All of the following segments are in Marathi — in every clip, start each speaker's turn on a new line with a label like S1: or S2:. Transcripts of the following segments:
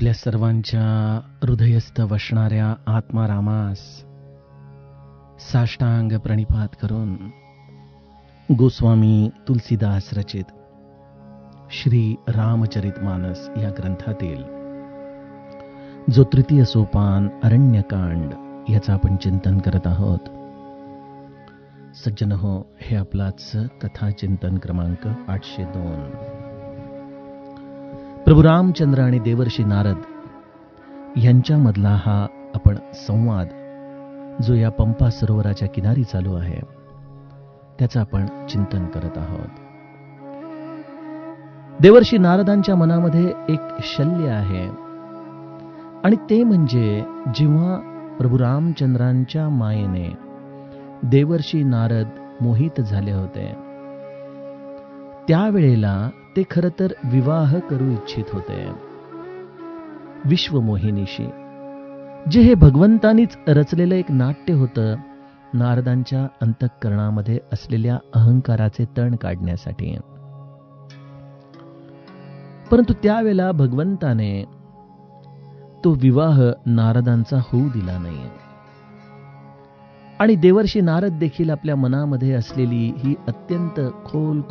S1: आपल्या सर्वांच्या हृदयस्थ वसणाऱ्या आत्मारामास साष्टांग प्रणिपात करून गोस्वामी तुलसीदास रचित श्री रामचरितमानस या ग्रंथातील जो तृतीय सोपान अरण्यकांड याचं आपण चिंतन करत आहोत. सज्जन हो, हे आपलाच कथा चिंतन क्रमांक 802. प्रभू रामचंद्र आणि देवर्षी नारद यांच्यामधला हा आपण संवाद जो या पंपा सरोवराच्या किनारी चालू आहे त्याचं आपण चिंतन करत आहोत. देवर्षी नारदांच्या मनामध्ये एक शल्य आहे आणि ते म्हणजे जेव्हा प्रभू रामचंद्रांच्या मायेने देवर्षी नारद मोहित झाले होते त्यावेळेला ते खरं तर विवाह करू इच्छित होते विश्वमोहिनीशी, जे हे भगवंतानीच रचलेलं एक नाट्य होतं नारदांच्या अंतःकरणामध्ये असलेल्या अहंकाराचे तण काढण्यासाठी. परंतु त्यावेळेला भगवंताने तो विवाह नारदांचा होऊ दिला नाही आणि देवर्षी नारद देखील आपल्या मनामध्ये असलेली ही अत्यंत खोल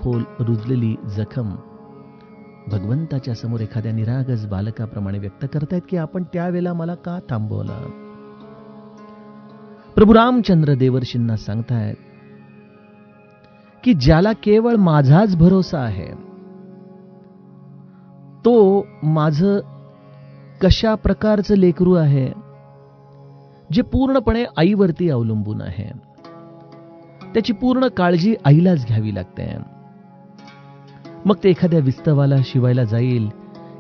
S1: रुजलेली जखम भगवंताच्या समोर एखाद्या निरागस बालकाप्रमाणे व्यक्त करतायत की आपण त्यावेळेला मला का थांबवलं. प्रभू रामचंद्र देवर्षींना सांगतायत की ज्याला केवळ माझाच भरोसा आहे तो माझं कशा प्रकारचं लेकरू आहे जे पूर्णपणे आईवरती अवलंबून आहे. त्याची पूर्ण काळजी आईलाच घ्यावी लागते. मग ते एखाद्या विस्तवाला शिवायला जाईल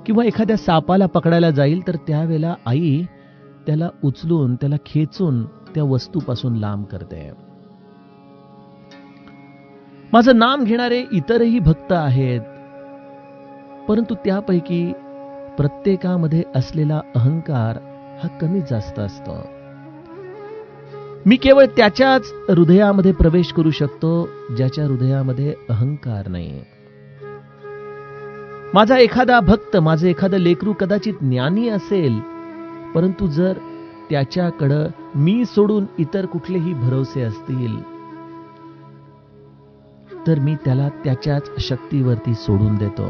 S1: किंवा एखाद्या सापाला पकडायला जाईल तर त्यावेळेला आई त्याला उचलून त्याला खेचून त्या वस्तूपासून लांब करते. माझं नाम घेणारे इतरही भक्त आहेत, परंतु त्यापैकी प्रत्येकामध्ये असलेला अहंकार हा कमी जास्त असतो. मी केवळ त्याच्याच हृदयामध्ये प्रवेश करू शकतो ज्याच्या हृदयामध्ये अहंकार नाही. माझा एखादा भक्त, माझं एखादं लेकरू कदाचित ज्ञानी असेल, परंतु जर त्याच्याकडं मी सोडून इतर कुठलेही भरोसे असतील तर मी त्याला त्याच्याच शक्तीवरती सोडून देतो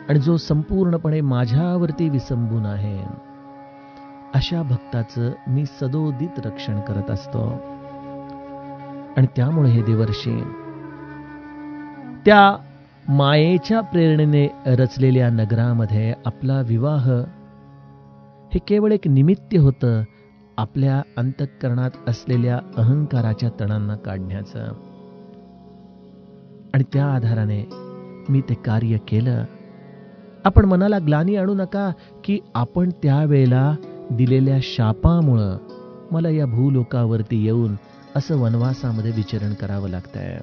S1: आणि जो संपूर्णपणे माझ्यावरती विसंबून आहे अशा भक्ताचं मी सदोदित रक्षण करत असतो. आणि त्यामुळे हे देवर्षी त्या मायेच्या प्रेरणेने रचलेल्या नगरामध्ये आपला विवाह हे केवळ एक निमित्त होतं आपल्या अंतःकरणात असलेल्या अहंकाराच्या तणांना काढण्याचं. आणि त्या आधाराने मी ते कार्य केलं. आपण मनाला ग्लानी आणू नका की आपण त्यावेळेला दिलेल्या शापामुळं मला या भूलोकावरती येऊन असं वनवासामध्ये विचरण करावं लागतंय.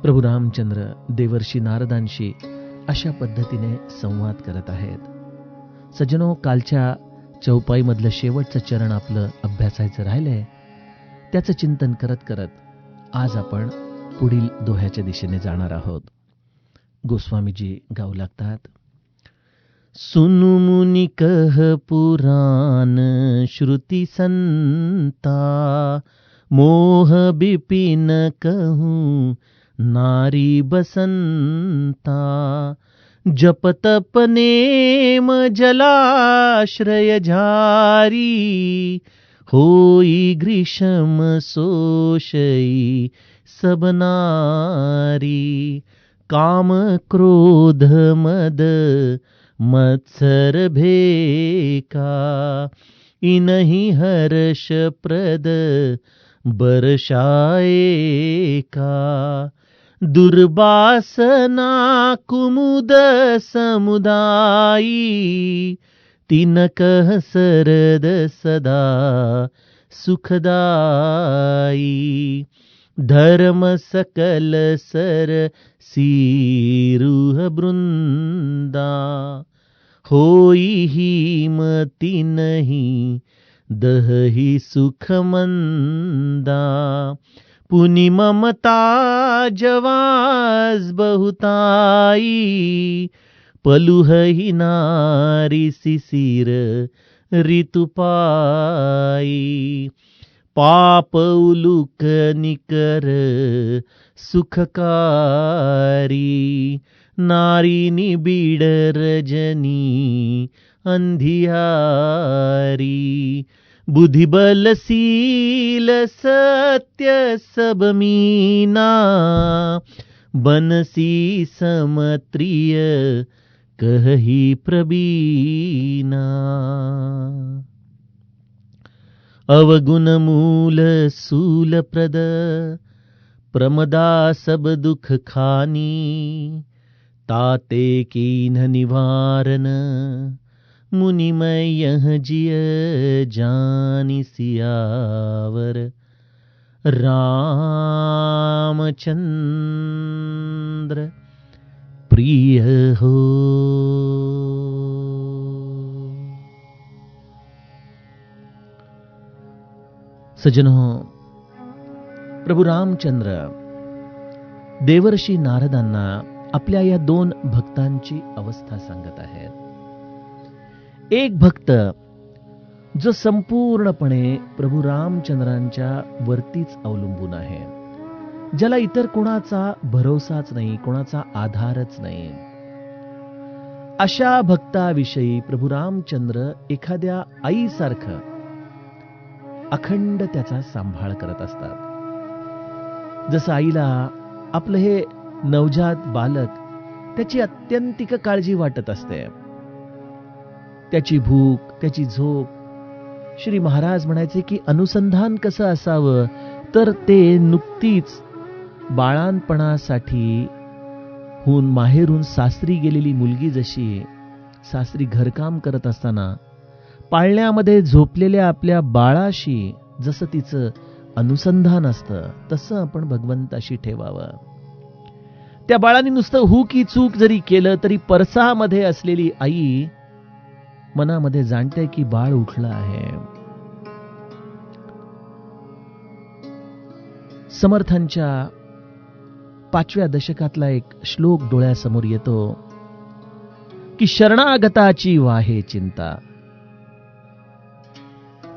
S1: प्रभू रामचंद्र देवर्षी नारदांशी अशा पद्धतीने संवाद करत आहेत. सज्जनो, कालच्या चौपाईमधलं शेवटचं चरण आपलं अभ्यासायचं राहिलंय. त्याचं चिंतन करत करत आज आपण पुढील दोह्याच्या दिशेने जाणार आहोत. गोस्वामीजी गाऊ लागतात. सुनु मुनि कह पुराण श्रुति संता मोह बिपिन कहूं नारी बसंता जप तप नेम जलाश्रय झारी होई ग्रीष्म सोषई सब नारी काम क्रोध मद मत्सर भेका इनहि हर्ष प्रद बरसाए का दुर्वासना कुमुद समुदायी तिनकह सरद सदा सुखदाई धर्म सकल सर सीरुह वृंदा होई हिमति नहीं दही सुख मंदा पुनि ममता जवाज बहुताई पलुहही नारी शिशिर ऋतुपाई, पाप उलुक निकर सुखकारी, नारी निबिड रजनी अंधियारी, बुद्धिबलशील सत्य सब मीना, बनसी समत्रिय कहही प्रबीना, अवगुण मूल सूल प्रद, प्रमदा सब दुख खानी, ताते कीन्ह निवारण, मुनिमय यह जिय जानि सियावर, रामचंद्र प्रिय हो। सज्जनों, प्रभू रामचंद्र देवर्षी नारदांना आपल्या या दोन भक्तांची अवस्था सांगत आहेत. एक भक्त जो संपूर्णपणे प्रभू रामचंद्रांच्या वरतीच अवलंबून आहे, ज्याला इतर कोणाचा भरोसाच नाही, कोणाचा आधारच नाही, अशा भक्ताविषयी प्रभू रामचंद्र एखाद्या आईसारखं अखंड त्याचा सांभाळ करत असतात. जसं आईला आपलं हे नवजात बालक त्याची अत्यंतिक काळजी वाटत असते, त्याची भूक, त्याची झोप. श्री महाराज म्हणायचे की अनुसंधान कसं असावं, तर ते नुकतीच बाळांपणासाठी हून माहेरून सासरी गेलेली मुलगी जशी सासरी घरकाम करत असताना पाळण्यामध्ये झोपलेल्या आपल्या बाळाशी जसं तिचं अनुसंधान असतं, तसं आपण भगवंताशी ठेवावं. त्या बाळाने नुसतं हू की चूक जरी केलं तरी परसामध्ये असलेली आई मनामध्ये जाणते की बाळ उठलं आहे. समर्थांच्या 5व्या दशकातला एक श्लोक डोळ्यासमोर येतो की शरणागताची वाहे चिंता,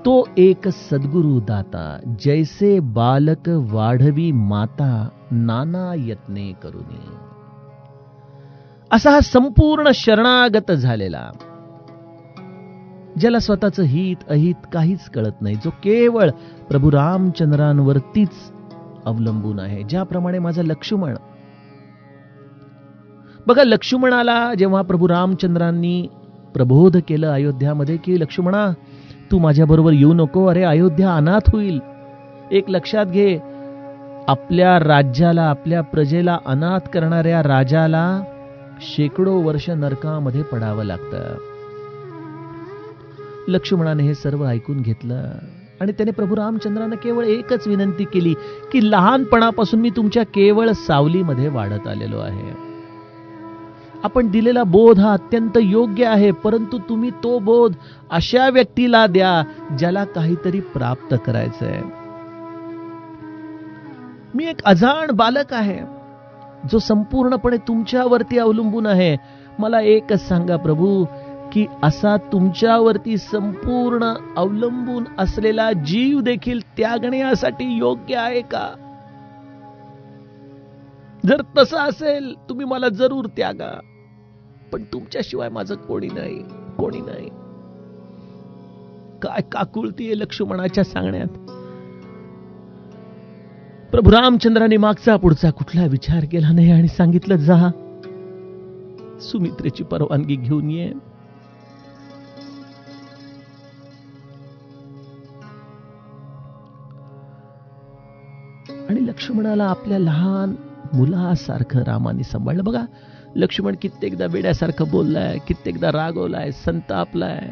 S1: तो एक सद्गुरु दाता, जैसे बालक वाढवी माता, नाना यत्ने करुनी. असा हा संपूर्ण शरणागत झालेला, ज्याला स्वतःचं हित अहित काहीच कळत नाही, जो केवळ प्रभू रामचंद्रांवरतीच अवलंबून आहे. ज्याप्रमाणे माझा लक्ष्मण, बघा लक्ष्मणाला जेव्हा प्रभू रामचंद्रांनी प्रबोध केलं अयोध्यामध्ये की लक्ष्मणा तू माझ्या बरोबर येऊ नको, अरे अयोध्या अनाथ होईल. एक लक्षात घे, आपल्या राज्याला, आपल्या प्रजेला अनाथ करणाऱ्या राजाला शेकडो वर्ष नरकामध्ये पडावं लागतं. लक्ष्मणाने हे सर्व ऐकून घेतलं आणि त्याने प्रभू रामचंद्रांना केवळ एकच विनंती केली की लहानपणापासून मी तुमच्या केवळ सावलीमध्ये वाढत आलेलो आहे. आपण दिलेला बोध हा अत्यंत योग्य आहे, परंतु तुम्ही तो बोध अशा व्यक्तीला द्या ज्याला काहीतरी प्राप्त करायचंय. मी एक अजाण बालक आहे जो संपूर्णपणे तुमच्यावरती अवलंबून आहे. मला एकच सांगा प्रभू की असा तुमच्यावरती संपूर्ण अवलंबून असलेला जीव देखील त्यागण्यासाठी योग्य आहे का? जर तसं असेल तुम्ही मला जरूर त्यागा, पण तुमच्याशिवाय माझं कोणी नाही, कोणी नाही. काय काकुळती आहे लक्ष्मणाच्या सांगण्यात. प्रभू रामचंद्राने मागचा पुढचा कुठला विचार केला नाही आणि सांगितलं जा सुमित्रेची परवानगी घेऊन ये. आणि लक्ष्मणाला आपल्या लहान मुलासारखं रामाने सांभाळलं. बघा लक्ष्मण कित्येकदा वेड्यासारखं बोललाय, कित्येकदा रागवलाय, संतापलाय,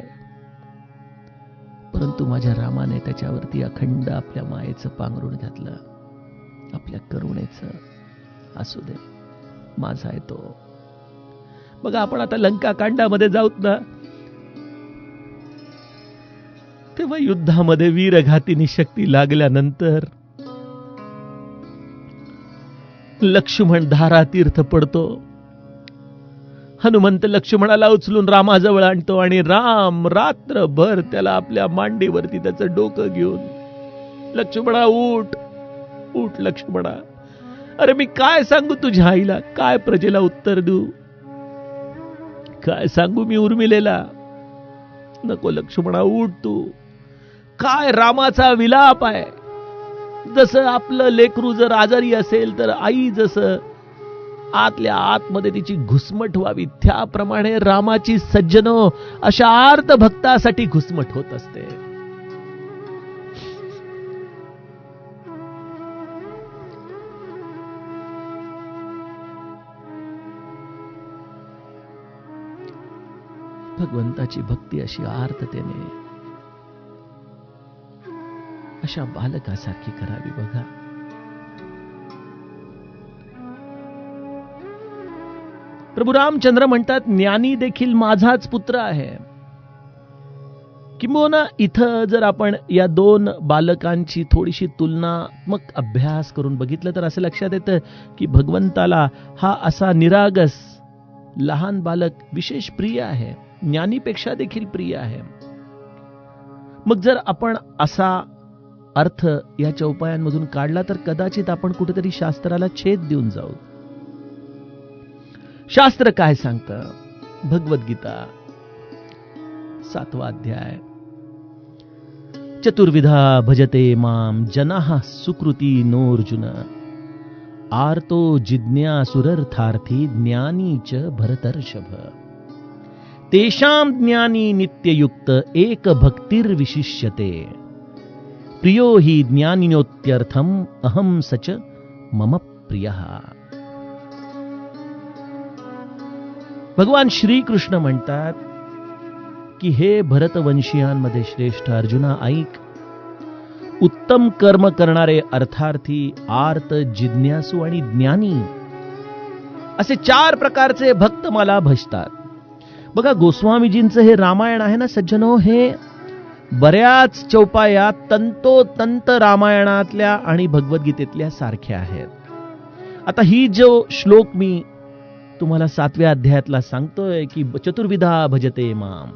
S1: परंतु माझ्या रामाने त्याच्यावरती अखंड आपल्या मायेचं पांघरुण घातलं, आपल्या करुणेचं. असू दे, माझा आहे तो. बघा आपण आता लंका कांडामध्ये जाऊत ना, तेव्हा युद्धामध्ये वीरघातीनी शक्ती लागल्यानंतर लक्ष्मण धारातीर्थ पडतो. हनुमंत लक्ष्मणाला उचलून रामाजवळ आणतो आणि राम रात्रभर त्याला आपल्या मांडीवरती त्याचं डोकं घेऊन, लक्ष्मणा उठ उठ लक्ष्मणा, अरे मी काय सांगू तुझ्या आईला, काय प्रजेला उत्तर देऊ, काय सांगू मी उर्मिलेला. नको लक्ष्मणा उठ तू, काय रामाचा विलाप आहे. जसं आपलं लेकरू जर आजारी असेल तर आई जसं आतल्या आतमध्ये तिची घुसमट व्हावी, त्याप्रमाणे रामाची सज्जनो अशा आर्त भक्तासाठी घुसमट होत असते. भगवंताची भक्ती अशी आर्ततेने अशा बालकासारखी करावी बघा. प्रभू रामचंद्र म्हणतात, ज्ञानी देखील माझाच पुत्र आहे. किंबहुना इथं जर आपण या दोन बालकांची थोडीशी तुलनात्मक अभ्यास करून बघितलं तर असं लक्षात येतं की भगवंताला हा असा निरागस लहान बालक विशेष प्रिय आहे, ज्ञानीपेक्षा देखील प्रिय आहे. मग जर आपण असा अर्थ या चौपायांमधून काढला तर कदाचित आपण कुठेतरी शास्त्राला छेद देऊन जाऊ. शास्त्र काय सांगतं? भगवद्गीता 7वा अध्याय, चतुर्विधा भजते माम जनाः सुकृती नोर्जुन आर्तो जिज्ञासुरर्थार्थी ज्ञानी च भरतर्षभ तेषां ज्ञानी नित्ययुक्त एक भक्तिर्विशिष्यते प्रियो हि ज्ञानिनोत्यर्थम अहम सच मम प्रियः. भगवान श्रीकृष्ण म्हणतात की हे भरतवंशीयांमध्ये श्रेष्ठ अर्जुना ऐक, उत्तम कर्म करणारे अर्थार्थी, आर्त, जिज्ञासू आणि ज्ञानी असे 4 प्रकारचे भक्त मला भजतात. बघा गोस्वामीजींचं हे रामायण आहे ना सज्जनो, हे बऱ्याच चौपाया तंतोतंत रामायणातल्या आणि भगवद्गीतेतल्या सारख्या आहेत. आता ही जो श्लोक मी तुम्हाला 7व्या अध्यायातला सांगतोय की चतुर्विधा भजते माम,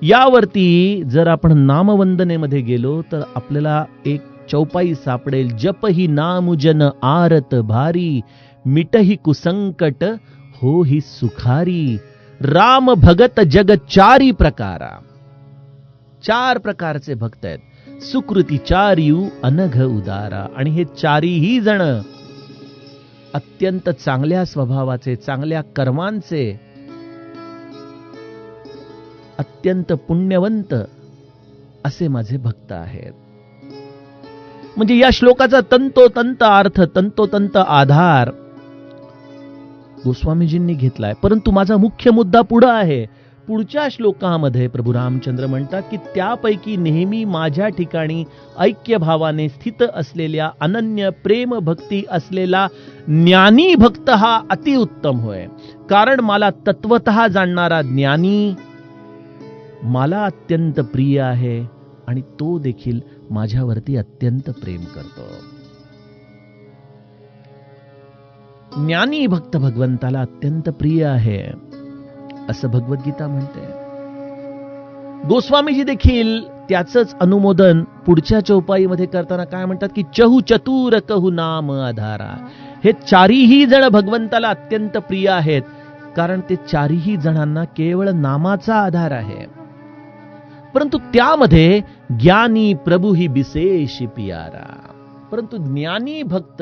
S1: यावरती जर आपण नामवंदनेमध्ये गेलो तर आपल्याला एक चौपाई सापडेल. जप ही नामुजन आरत भारी मिटही कुसंकट हो ही सुखारी राम भगत जग 4 प्रकारा. 4 प्रकारचे भक्त आहेत. सुकृती 4 अनघ उदारा, आणि हे 4ही जण अत्यंत चांगल्या स्वभावाचे, चांगल्या कर्मांचे, अत्यंत पुण्यवंत असे माझे भक्त आहेत. म्हणजे या श्लोकाचा तंतोतंत अर्थ, तंतोतंत आधार गोस्वामीजींनी घेतलाय. परंतु माझा मुख्य मुद्दा पुढे आहे. पुढच्या श्लोकामध्ये प्रभू रामचंद्र म्हणतात की त्यापैकी नेहमी माझ्या ठिकाणी ऐक्य भावाने स्थित असलेल्या अनन्य प्रेम भक्ती असलेला ज्ञानी भक्त हा अतिउत्तम होय. कारण मला तत्वतः जाणणारा ज्ञानी मला अत्यंत प्रिय आहे आणि तो देखील माझ्यावरती अत्यंत प्रेम करतो. ज्ञानी भक्त भगवंताला अत्यंत प्रिय आहे असं भगवद्गीता म्हणते. गोस्वामीजी देखील त्याचंच अनुमोदन पुढच्या चौपाईमध्ये करताना काय म्हणतात की चहु चतुर कहु नाम आधारा. हे 4ही जण भगवंताला अत्यंत प्रिय आहेत कारण ते 4ही जणांना केवळ नामाचा आधार आहे. परंतु त्यामध्ये ज्ञानी प्रभू ही विशेष प्यारा. परंतु ज्ञानी भक्त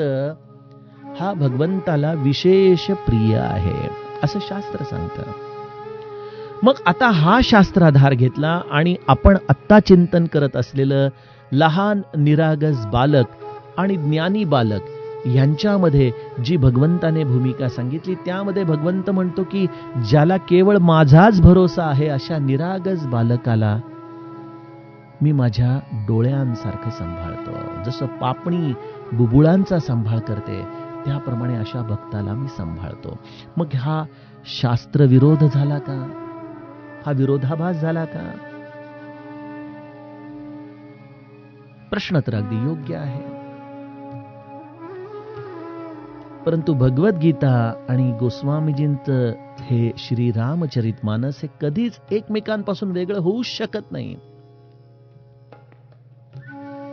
S1: हा भगवंताला विशेष प्रिय आहे असं शास्त्र सांगतं. मग आता हा शास्त्राधार घेतला आणि आपण आत्ता चिंतन करत असलेलं लहान निरागस बालक आणि ज्ञानी बालक यांच्यामध्ये जी भगवंताने भूमिका सांगितली, त्यामध्ये भगवंत म्हणतो की ज्याला केवळ माझाच भरोसा आहे अशा निरागस बालकाला मी माझ्या डोळ्यांसारखं सांभाळतो. जसं पापणी बुबुळांचा सांभाळ करते त्याप्रमाणे अशा भक्ताला मी सांभाळतो. मग हा शास्त्र विरोध झाला का? हा विरोधाभास झाला का? प्रश्न तर अगदी योग्य आहे. परंतु भगवद्गीता आणि गोस्वामीजींचं हे श्री रामचरितमानस हे कधीच एकमेकांपासून वेगळं होऊ शकत नाही.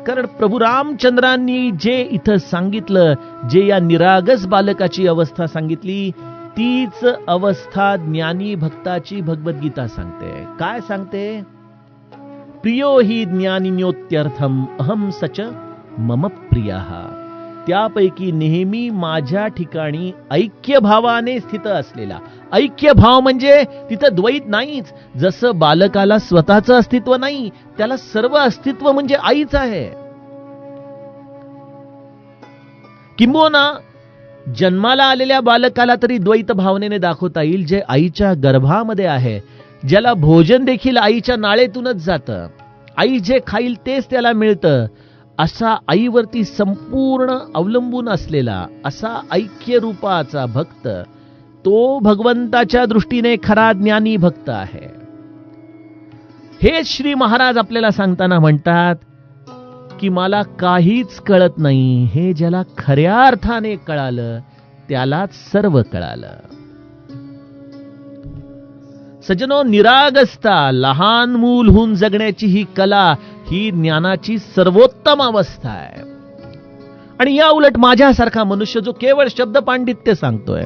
S1: कारण प्रभू रामचंद्रांनी जे इथं सांगितलं, जे या निरागस बालकाची अवस्था सांगितली, तीच अवस्था ज्ञानी भक्ताची भगवद्गीता सांगते. काय सांगते? प्रियो हि ज्ञानिन्योत्यर्थम अहम सच मम प्रियः. त्यापैकी नेहमी माझ्या ठिकाणी ऐक्य भावाने स्थित असलेला. ऐक्य भाव म्हणजे तिथं द्वैत नाहीच. जसं बालकाला स्वतःचं अस्तित्व नाही, त्याला सर्व अस्तित्व म्हणजे आईच आहे. किंबहुना जन्माला आलेल्या बालकाला तरी द्वैत भावनेने दाखवता येईल, जे आईच्या गर्भामध्ये आहे, ज्याला भोजन देखील आईच्या नाळेतूनच जातं, आई जे खाईल तेच त्याला मिळतं, असा आईवरती संपूर्ण अवलंबून असलेला असा ऐक्य रूपाचा भक्त, तो भगवंताच्या दृष्टीने खरा ज्ञानी भक्त आहे. हे श्री महाराज आपल्याला सांगताना म्हणतात की मला काहीच कळत नाही. हे ज्याला खऱ्या अर्थाने कळालं त्यालाच सर्व कळालं. सज्जनो, निरागसता, लहान मूल होऊन जगण्याची ही कला, ही ज्ञानाची सर्वोत्तम अवस्था आहे. आणि या उलट माझ्यासारखा मनुष्य जो केवळ शब्द पांडित्य सांगतोय,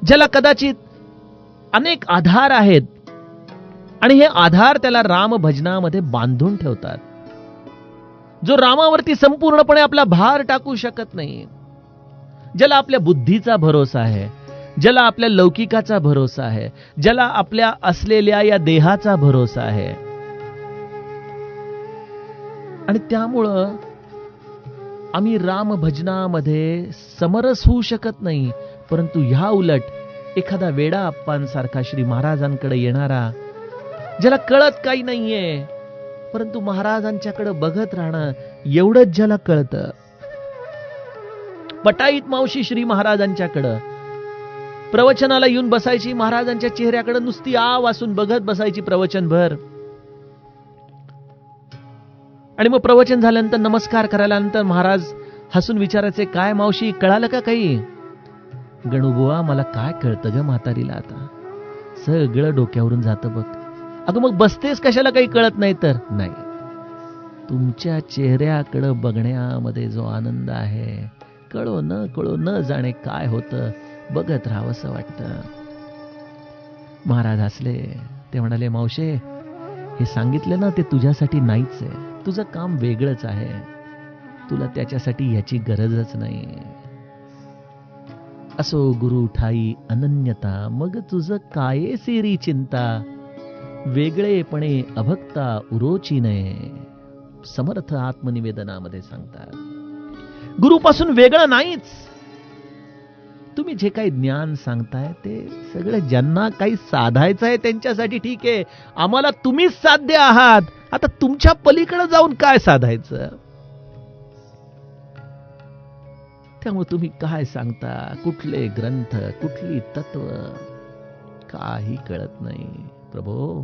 S1: ज्याला कदाचित अनेक आधार आहेत आणि हे आधार त्याला राम भजनामध्ये बांधून ठेवतात, जो रामावरती संपूर्णपणे आपला भार टाकू शकत नाही, ज्याला आपल्या बुद्धीचा भरोसा आहे, ज्याला आपल्या लौकिकाचा भरोसा आहे, ज्याला आपल्या असलेल्या या देहाचा भरोसा आहे. आणि त्यामुळं आम्ही राम भजनामध्ये समरस होऊ शकत नाही. परंतु ह्या उलट एखादा वेडा अप्पांसारखा श्री महाराजांकडे येणारा, ज्याला कळत काही नाहीये, परंतु महाराजांच्याकडे बघत राहणं एवढंच ज्याला कळतं. पटाईत मावशी श्री महाराजांच्याकडं प्रवचनाला येऊन बसायची, महाराजांच्या चेहऱ्याकडे नुसती आ वासून बघत बसायची प्रवचनभर. आणि मग प्रवचन झाल्यानंतर नमस्कार करायल्यानंतर महाराज हसून विचारायचे, काय मावशी कळालं का काही? गणूबुवा, मला काय कळतं ग म्हातारीला, आता सगळं डोक्यावरून जातं बघ. अगं मग बसतेस कशाला, काही कळत नाही तर? नाही, तुमच्या चेहऱ्याकडे बघण्यामध्ये जो आनंद आहे, कळो न जाणे काय होतं, बघत राहावंसं वाटतं. महाराज हसले. ते म्हणाले, मावशे, हे सांगितलं ना ते तुझ्यासाठी नाहीच आहे. तुझं काम वेगळंच आहे. तुला त्याच्यासाठी ह्याची गरजच नाही. असो गुरु ठाई अनन्यता, मग तुझं काय सिरी चिंता, वेगळेपणे अभक्ता उरोची नये. समर्थ आत्मनिवेदनामध्ये सांगतात, गुरुपासून वेगळं नाहीच. तुम्ही जे काही ज्ञान सांगताय ते सगळं ज्यांना काही साधायचं आहे त्यांच्यासाठी ठीक आहे. आम्हाला तुम्हीच साध्य आहात. आता तुमच्या पलीकडे जाऊन काय साधायचं? त्यामुळे तुम्ही काय सांगता, कुठले ग्रंथ, कुठली तत्व, काही कळत नाही. प्रभो,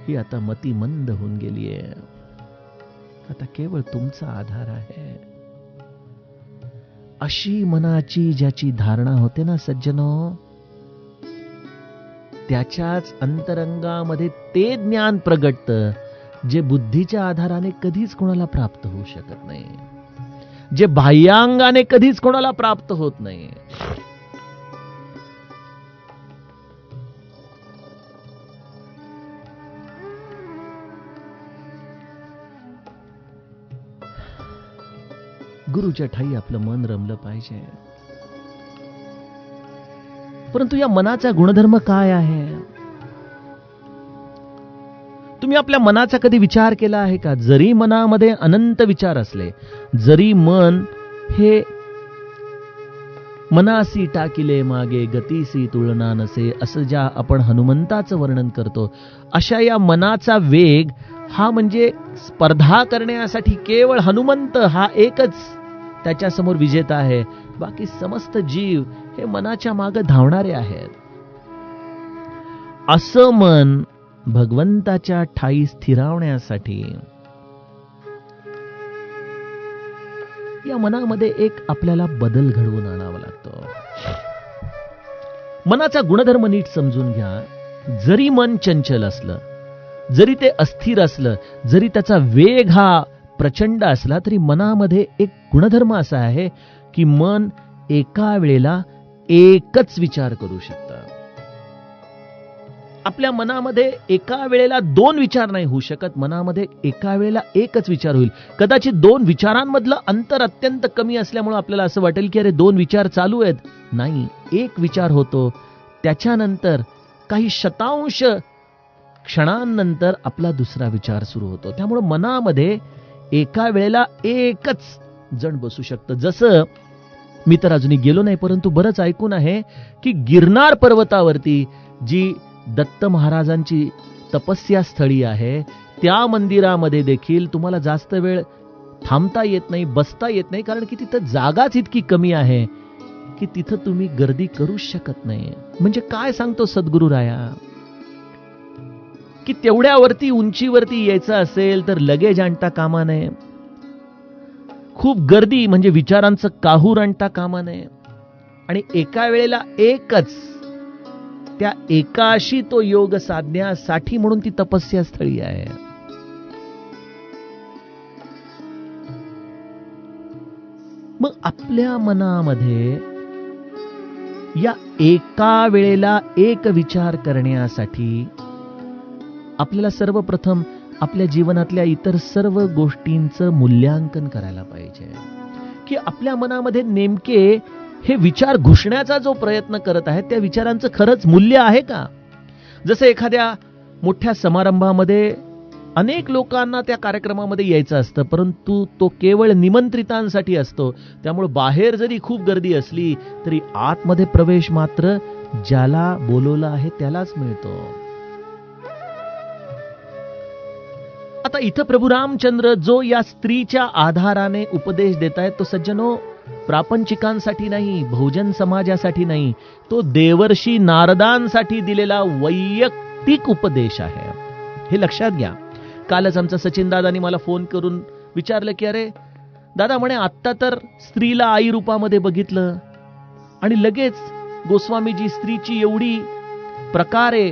S1: ही आता मती मंद होऊन गेलीये. आता केवळ तुमचा आधार आहे. अशी मनाची ज्याची धारणा होते ना सज्जनो, त्याच्याच अंतरंगामध्ये ते ज्ञान प्रगटतं जे बुद्धीच्या आधाराने कधीच कोणाला प्राप्त होऊ शकत नाही, जे बाह्यांगाने कधीच कोणाला प्राप्त होत नाही. गुरुच्या ठाई आपलं मन रमलं पाहिजे. परंतु या मनाचा गुणधर्म काय आहे? तुम्ही आपल्या मनाचा कधी विचार केला आहे का? जरी मनामध्ये अनंत विचार असले, जरी मन हे मनासी टाकिले मागे गतीसी तुलना नसे, असं ज्या आपण हनुमंताचं वर्णन करतो, अशा या मनाचा वेग हा म्हणजे स्पर्धा करण्यासाठी केवळ हनुमंत हा एकच त्याच्यासमोर विजेता आहे. बाकी समस्त जीव हे मनाच्या मागे धावणारे आहेत. असं मन भगवंताच्या ठाई स्थिरावण्यासाठी या मनामध्ये एक आपल्याला बदल घडवून आणावा लागतो. मनाचा गुणधर्म नीट समजून घ्या. जरी मन चंचल असलं, जरी ते अस्थिर असलं, जरी त्याचा वेग हा प्रचंड असला, तरी मनामध्ये एक गुणधर्म असा आहे की मन एका वेळेला एकच विचार करू शकतं. आपल्या मनामध्ये एका वेळेला दोन विचार नाही होऊ शकत. मनामध्ये एका वेळेला एकच विचार होईल. कदाचित दोन विचारांमधलं अंतर अत्यंत कमी असल्यामुळे आपल्याला असं वाटेल की अरे दोन विचार चालू आहेत. नाही, एक विचार होतो, त्याच्यानंतर काही शतांश क्षणांनंतर आपला दुसरा विचार सुरू होतो. त्यामुळे मनामध्ये एका वेळेला एकच जण बसू शकतं. जसं मी तर अजूनही गेलो नाही, परंतु बरंच ऐकून आहे की गिरनार पर्वतावरती जी दत्त महाराजांची तपस्या स्थळी आहे, त्या मंदिरामध्ये देखील तुम्हाला जास्त वेळ थांबता येत नाही, बसता येत नाही, कारण की तिथं जागाच इतकी कमी आहे की तिथं तुम्ही गर्दी करूच शकत नाही. म्हणजे काय सांगतो सद्गुरू राया, की तेवढ्यावरती उंचीवरती यायचं असेल तर लगेज आणता कामा नये, खूप गर्दी म्हणजे विचारांचं काहूर आणता कामा नये, आणि एका वेळेला एकच, त्या एकाशी तो योग साधण्यासाठी म्हणून ती तपस्या स्थळी आहे. मग आपल्या मनामध्ये या एका वेळेला एक विचार करण्यासाठी आपल्याला सर्वप्रथम आपल्या जीवनातल्या इतर सर्व गोष्टींचं मूल्यांकन करायला पाहिजे की आपल्या मनामध्ये नेमके हे विचार घुसण्याचा जो प्रयत्न करत आहेत त्या विचारांचं खरंच मूल्य आहे का. जसं एखाद्या मोठ्या समारंभामध्ये अनेक लोकांना त्या कार्यक्रमामध्ये यायचं असतं, परंतु तो केवळ निमंत्रितांसाठी असतो. त्यामुळे बाहेर जरी खूप गर्दी असली तरी आतमध्ये प्रवेश मात्र ज्याला बोलवलं आहे त्यालाच मिळतो. आता इथं प्रभू रामचंद्र जो या स्त्रीच्या आधाराने उपदेश देत आहेत तो सज्जनो प्रापंचिकांसाठी नाही, बहुजन समाजासाठी नाही, तो देवर्षी नारदांसाठी दिलेला वैयक्तिक उपदेश आहे. हे लक्षात घ्या. कालच आमचा सचिन दादानी मला फोन करून विचारलं की अरे दादा म्हणे आत्ता तर स्त्रीला आई रूपामध्ये बघितलं आणि लगेच गोस्वामीजी स्त्रीची एवढी प्रकारे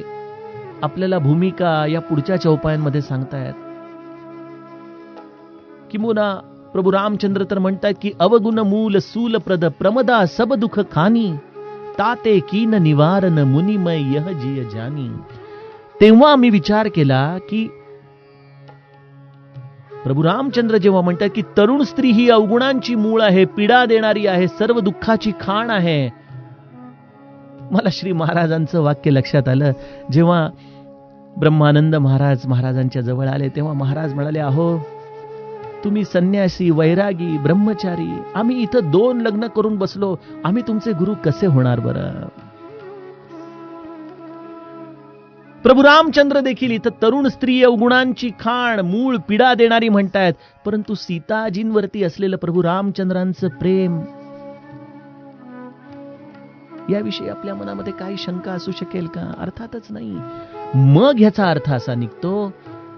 S1: आपल्याला भूमिका या पुढच्या चौपायांमध्ये सांगतायत. किमुना प्रभू रामचंद्र तर म्हणतात की अवगुण मूल सूल प्रद प्रमदा सब दुख खानी ताते कीन निवारण मुनिमय यह जिय जानी. तेव्हा मी विचार केला की प्रभू रामचंद्र जेव्हा म्हणतात की तरुण स्त्री ही अवगुणांची मूळ आहे, पीडा देणारी आहे, सर्व दुःखाची खाण आहे, मला श्री महाराजांचं वाक्य लक्षात आलं. जेव्हा ब्रह्मानंद महाराजांच्या जवळ आले तेव्हा महाराज म्हणाले, अहो तुम्ही संन्यासी, वैरागी, ब्रह्मचारी, आम्ही इथं 2 लग्न करून बसलो, आम्ही तुमचे गुरु कसे होणार बरं. प्रभू रामचंद्र देखील इथं तरुण स्त्री अवगुणांची खाण, मूळ, पीडा देणारी म्हणतायत, परंतु सीताजींवरती असलेलं प्रभू रामचंद्रांचं प्रेम याविषयी आपल्या मनामध्ये काही शंका असू शकेल का? अर्थातच नाही. मग ह्याचा अर्थ असा निघतो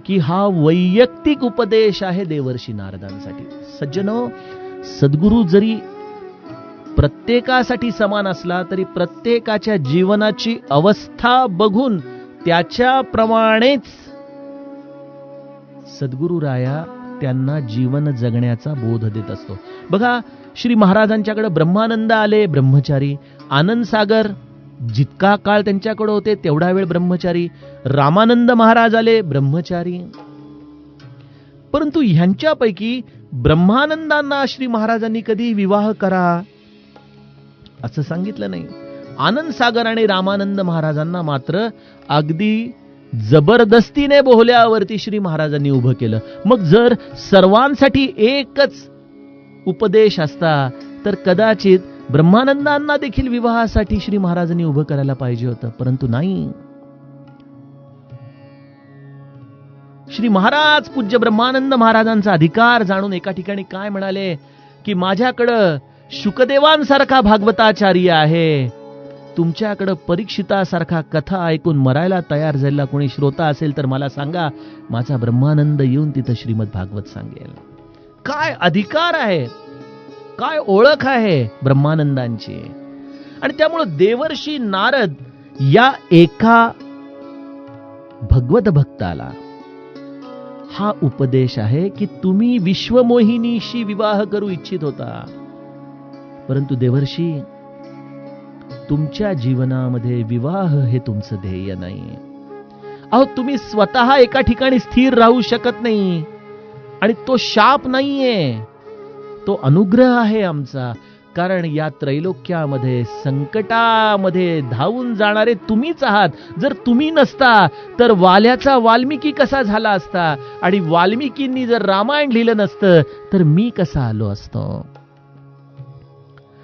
S1: की हा वैयक्तिक उपदेश आहे देवर्षी नारदांसाठी. सज्जनो, सद्गुरू जरी प्रत्येकासाठी समान असला तरी प्रत्येकाच्या जीवनाची अवस्था बघून त्याच्याप्रमाणेच सद्गुरू राया त्यांना जीवन जगण्याचा बोध देत असतो. बघा, श्री महाराजांच्याकडे ब्रह्मानंद आले, ब्रह्मचारी. आनंद सागर जितका काळ त्यांच्याकडे होते तेवढा वेळ ब्रह्मचारी. रामानंद महाराज आले, ब्रह्मचारी. परंतु ह्यांच्यापैकी ब्रह्मानंदांना श्री महाराजांनी कधी विवाह करा असं सांगितलं नाही. आनंद सागर आणि रामानंद महाराजांना मात्र अगदी जबरदस्तीने बोहल्यावरती श्री महाराजांनी उभं केलं. मग जर सर्वांसाठी एकच उपदेश असता तर कदाचित ब्रह्मानंदांना देखील विवाहासाठी श्री महाराजांनी उभं करायला पाहिजे होतं, परंतु नाही. श्री महाराज पूज्य ब्रह्मानंद महाराजांचा अधिकार जाणून एका ठिकाणी काय म्हणाले की माझ्याकडं शुकदेवांसारखा भागवताचार्य आहे, तुमच्याकडं परीक्षितासारखा कथा ऐकून मरायला तयार झालेला कोणी श्रोता असेल तर मला सांगा, माझा ब्रह्मानंद येऊन तिथं श्रीमद भागवत सांगेल. काय अधिकार आहे. काय ओळख आहे ब्रह्मानंदांची. आणि त्यामुळं देवर्षी नारद या एका भगवत भक्ताला हा उपदेश आहे की तुम्ही विश्वमोहिनीशी विवाह करू इच्छित होता, परंतु देवर्षी तुमच्या जीवनामध्ये विवाह हे तुमचं ध्येय नाही. अहो, तुम्ही स्वतः एका ठिकाणी स्थिर राहू शकत नाही. आणि तो शाप नाहीये, तो अनुग्रह आहे आमचा. कारण या त्रैलोक्यामध्ये संकटामध्ये धावून जाणारे तुम्हीच आहात. जर तुम्ही नसता तर वाल्याचा वाल्मिकी कसा झाला असता, आणि वाल्मिकींनी जर रामायण लिहिलं नसतं तर मी कसा आलो असतो.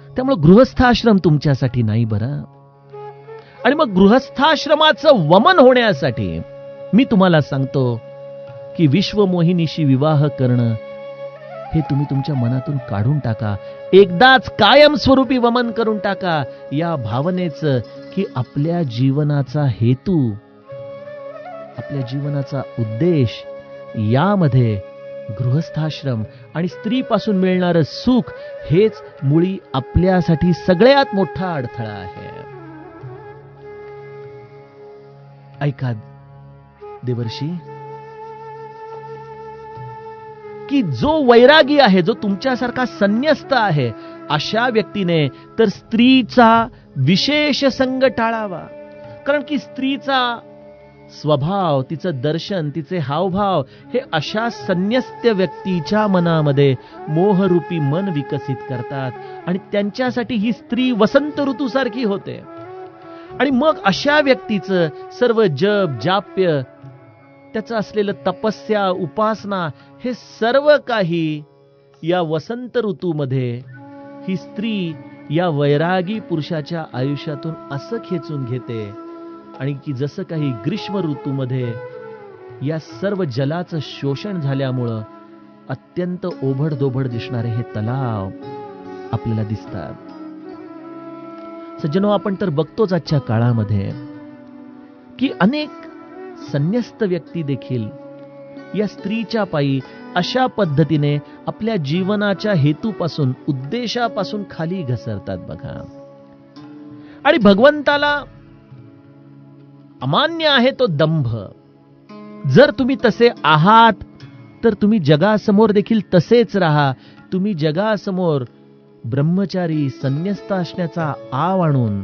S1: त्यामुळे गृहस्थाश्रम तुमच्यासाठी नाही बरं. आणि मग गृहस्थाश्रमाचं वमन होण्यासाठी मी तुम्हाला सांगतो की विश्वमोहिनीशी विवाह करणं हे तुम्ही तुमच्या मनातून काढून टाका. एकदाच कायमस्वरूपी वमन करून टाका या भावनेचं की आपल्या जीवनाचा हेतू, आपल्या जीवनाचा उद्देश यामध्ये गृहस्थाश्रम आणि स्त्रीपासून मिळणारं सुख हेच मुळी आपल्यासाठी सगळ्यात मोठा अडथळा आहे. ऐका देवर्षी, की जो वैरागी आहे, जो तुमच्यासारखा संन्यस्त आहे, अशा व्यक्तीने तर स्त्रीचा विशेष संग टाळावा. कारण की स्त्रीचा स्वभाव, तिचं दर्शन, तिचे हावभाव हे अशा संन्यस्त व्यक्तीच्या मनामध्ये मोहरूपी मन विकसित करतात आणि त्यांच्यासाठी ही स्त्री वसंत ऋतूसारखी होते. आणि मग अशा व्यक्तीचं सर्व जप जाप्य, त्याचं असलेलं तपस्या उपासना हे सर्व काही या वसंत ऋतूमध्ये ही स्त्री या वैरागी पुरुषाच्या आयुष्यातून असं खेचून घेते. आणि की जसं काही ग्रीष्म ऋतूमध्ये या सर्व जलाचं शोषण झाल्यामुळं अत्यंत ओबडधोबड दिसणारे हे तलाव आपल्याला दिसतात. सज्जनो, आपण तर बघतोच आजच्या काळामध्ये की अनेक संन्यस्त व्यक्ती देखील या स्त्रीच्या पायी अशा पद्धतीने आपल्या जीवनाच्या हेतूपासून, उद्देशापासून खाली घसरतात बघा. आणि भगवंताला अमान्य आहे तो दंभ. जर तुम्ही तसे आहात तर तुम्ही जगासमोर देखील तसेच राहा. तुम्ही जगासमोर ब्रह्मचारी संन्यस्त असण्याचा आव आणून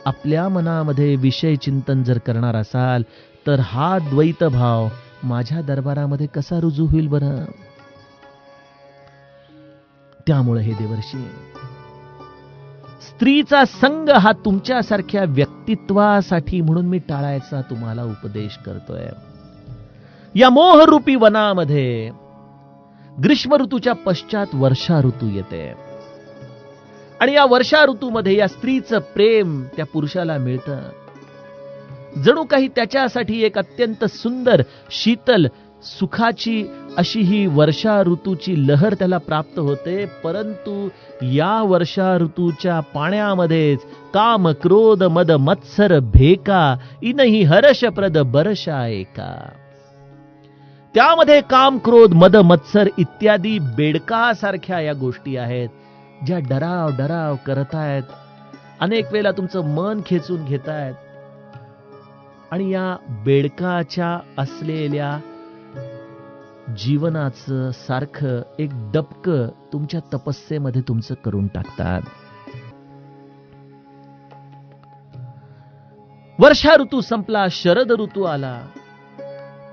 S1: आपल्या मनामध्ये विषय चिंतन जर करणार असाल तर हा द्वैत भाव माझ्या दरबारामध्ये कसा रुजू होईल बरं. त्यामुळे हे देवर्षी, स्त्रीचा संग हा तुमच्यासारख्या व्यक्तित्वासाठी म्हणून मी टाळायचा तुम्हाला उपदेश करतोय. या मोहरूपी वनामध्ये ग्रीष्म ऋतूच्या पश्चात वर्षा ऋतू येते. आणि या वर्षा ऋतूमध्ये या स्त्रीचं प्रेम त्या पुरुषाला मिळतं. जणू काही त्याच्यासाठी एक अत्यंत सुंदर, शीतल, सुखाची अशी ही वर्षा ऋतूची लहर त्याला प्राप्त होते. परंतु या वर्षा ऋतूच्या पाण्यामध्येच काम क्रोध मद मत्सर भेका इनही हर्षप्रद बरशा एका. त्यामध्ये काम क्रोध मद मत्सर इत्यादी बेडकासारख्या या गोष्टी आहेत ज्या डराव डराव करतायत, अनेक वेळेला तुमचं मन खेचून घेतायत. आणि या बेडकाच्या असलेल्या जीवनाचं सारखं एक डबकं तुमच्या तपस्येमध्ये तुमचं करून टाकतात. वर्षा ऋतू संपला, शरद ऋतू आला,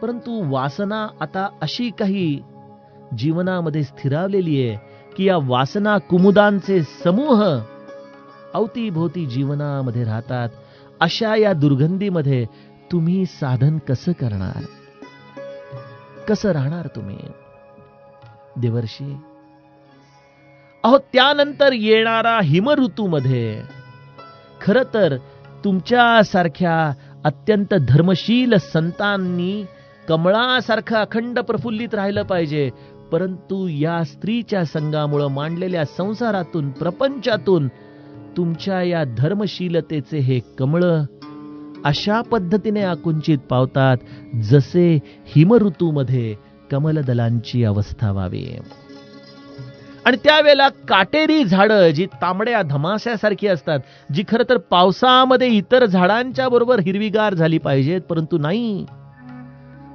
S1: परंतु वासना आता अशी काही जीवनामध्ये स्थिरावलेली आहे की या वासना कुमुदांचे समूह अवतीभोवती जीवनामध्ये राहतात. अशा या दुर्गंधीमध्ये तुम्ही साधन कसं करणार, कसं राहणार तुम्ही देवर्षी. अहो, त्यानंतर येणारा हिम ऋतूमध्ये खरं तर तुमच्यासारख्या अत्यंत धर्मशील संतांनी कमळासारखं अखंड प्रफुल्लित राहिलं पाहिजे. परंतु या स्त्रीच्या संगामुळे मांडलेल्या संसारातून, प्रपंचातून तुमच्या या धर्मशीलतेचे हे कमळ अशा पद्धतीने आकुंचित पावतात जसे हिम ऋतूमध्ये कमलदलांची अवस्था व्हावी. आणि त्यावेळेला काटेरी झाडं जी तांबड्या धमास्यासारखी असतात, जी खरं तर पावसामध्ये इतर झाडांच्या बरोबर हिरवीगार झाली पाहिजेत, परंतु नाही.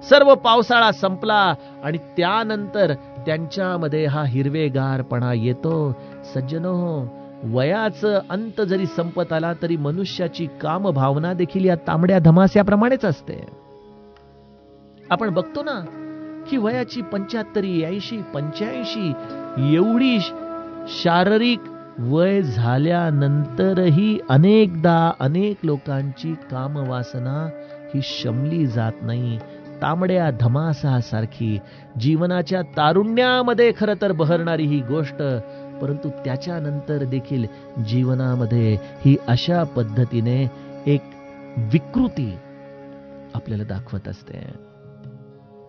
S1: सर्व पावसाळा संपला आणि त्यानंतर त्यांच्यामध्ये हा हिरवेगारपणा येतो. सज्जनो, वयाचं अंत जरी संपत आला तरी मनुष्याची कामभावना देखील या तांबड्या धमास्याप्रमाणेच असते. आपण बघतो ना की वयाची 75, 80, 85 एवढी शारीरिक वय झाल्यानंतरही अनेकदा अनेक लोकांची कामवासना ही शमली जात नाही. तांबड्या धमासासारखी जीवनाच्या तारुण्यामध्ये खरं तर बहरणारी ही गोष्ट, परंतु त्याच्यानंतर देखील जीवनामध्ये ही अशा पद्धतीने एक विकृती आपल्याला दाखवत असते.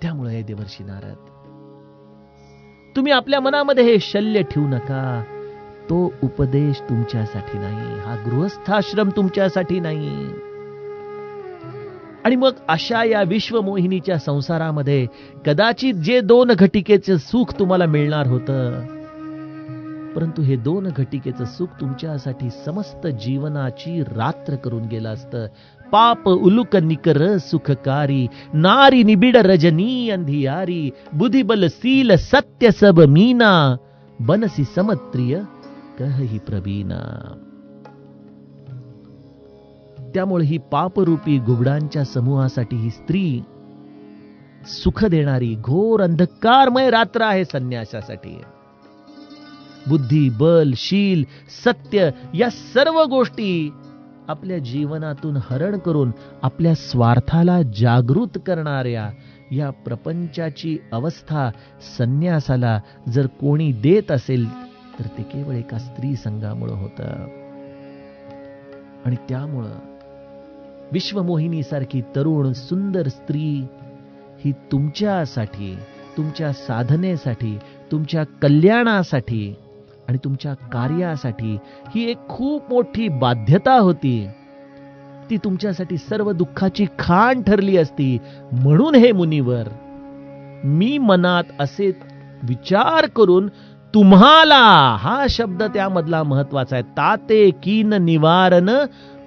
S1: त्यामुळे देवर्षी नारद, तुम्ही आपल्या मनामध्ये हे शल्य ठेवू नका. तो उपदेश तुमच्यासाठी नाही, हा गृहस्थाश्रम तुमच्यासाठी नाही. आणि मग अशा या विश्वमोहिनीच्या संसारामध्ये कदाचित जे 2 घटिकेचं सुख तुम्हाला मिळणार होतं, परंतु हे 2 घटिकेचं सुख तुमच्यासाठी समस्त जीवनाची रात्र करून गेलं असतं. पाप उलुक निकर सुखकारी, नारी निबिड रजनी अंधियारी, बुद्धिबल सील सत्य सब मीना, बनसी समत्रिय कहही प्रवीणा. त्यामुळे ही पापरूपी घुबडांच्या समूहासाठी ही स्त्री सुख देणारी घोर अंधकारमय रात्र आहे संन्यासासाठी. बुद्धी, बल, शील, सत्य या सर्व गोष्टी आपल्या जीवनातून हरण करून आपल्या स्वार्थाला जागृत करणाऱ्या या प्रपंचाची अवस्था संन्यासाला जर कोणी देत असेल तर ते केवळ एका स्त्री संघामुळे होतं. आणि त्यामुळं विश्वमोहिनीसारखी तरुण सुंदर स्त्री ही तुमच्यासाठी, तुमच्या साधनेसाठी, तुमच्या कल्याणासाठी आणि तुमच्या कार्यासाठी ही एक खूप मोठी बाध्यता होती. ती तुमच्यासाठी सर्व दुःखाची खाण ठरली असती. म्हणून हे मुनिवर, मी मनात असे विचार करून तुम्हाला, हा शब्द त्यामधला महत्वाचा आहे, ताते कीन निवारण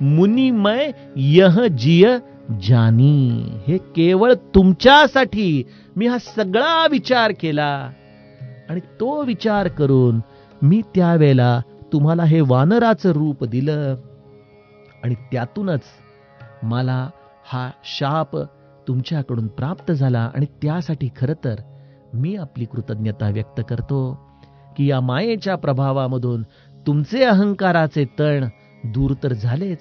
S1: मुनिमय यह जिय जानी. हे केवळ तुमच्यासाठी मी हा सगळा विचार केला आणि तो विचार करून मी त्यावेळेला तुम्हाला हे वानराचं रूप दिलं आणि त्यातूनच मला हा शाप तुमच्याकडून प्राप्त झाला. आणि त्यासाठी खरं तर मी आपली कृतज्ञता व्यक्त करतो की या मायेच्या प्रभावामधून तुमचे अहंकाराचे तण दूर तर झालेच,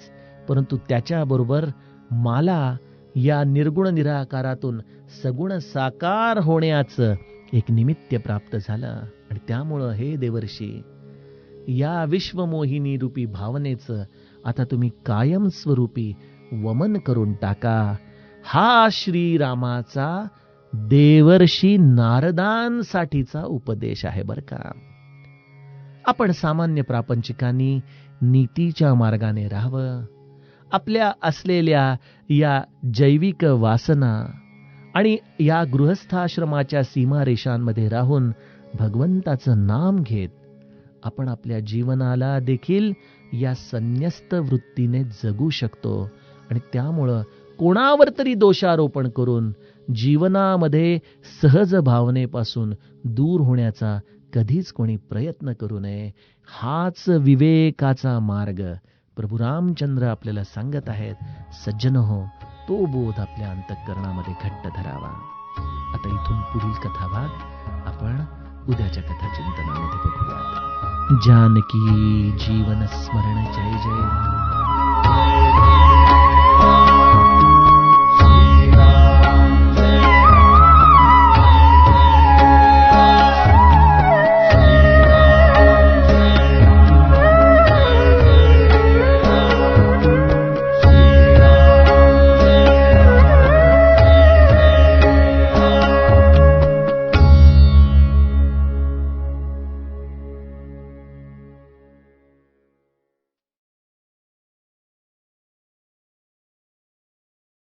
S1: परंतु त्याच्याबरोबर मला या निर्गुण निराकारातून सगुण साकार होण्याचं एक निमित्त प्राप्त झालं. आणि त्यामुळं हे देवर्षी, या विश्वमोहिनी रूपी भावनेचं आता तुम्ही कायम स्वरूपी वमन करून टाका. हा श्रीरामाचा देवर्षी नारदांसाठीचा उपदेश आहे बरं का. आपण सामान्य प्रापंचिकांनी नीतीच्या मार्गाने राहावं. आपल्या असलेल्या या जैविक वासना आणि या गृहस्थाश्रमाच्या सीमारेषांमध्ये राहून भगवंताचं नाम घेत आपण आपल्या जीवनाला देखील या संन्यस्त वृत्तीने जगू शकतो. आणि त्यामुळं कोणावर तरी दोषारोपण करून जीवनामध्ये सहज भावनेपासून दूर होण्याचा कधीच कोणी प्रयत्न करू नये. हाच विवेकाचा मार्ग प्रभू रामचंद्र आपल्याला सांगत आहेत. सज्जनहो, तो बोध आपल्या अंतःकरणामध्ये घट्ट धरावा. आता इथून पुढील कथाभाग आपण उद्याच्या कथा चिंतनामध्ये बघूया. जानकी जीवन स्मरण जय जय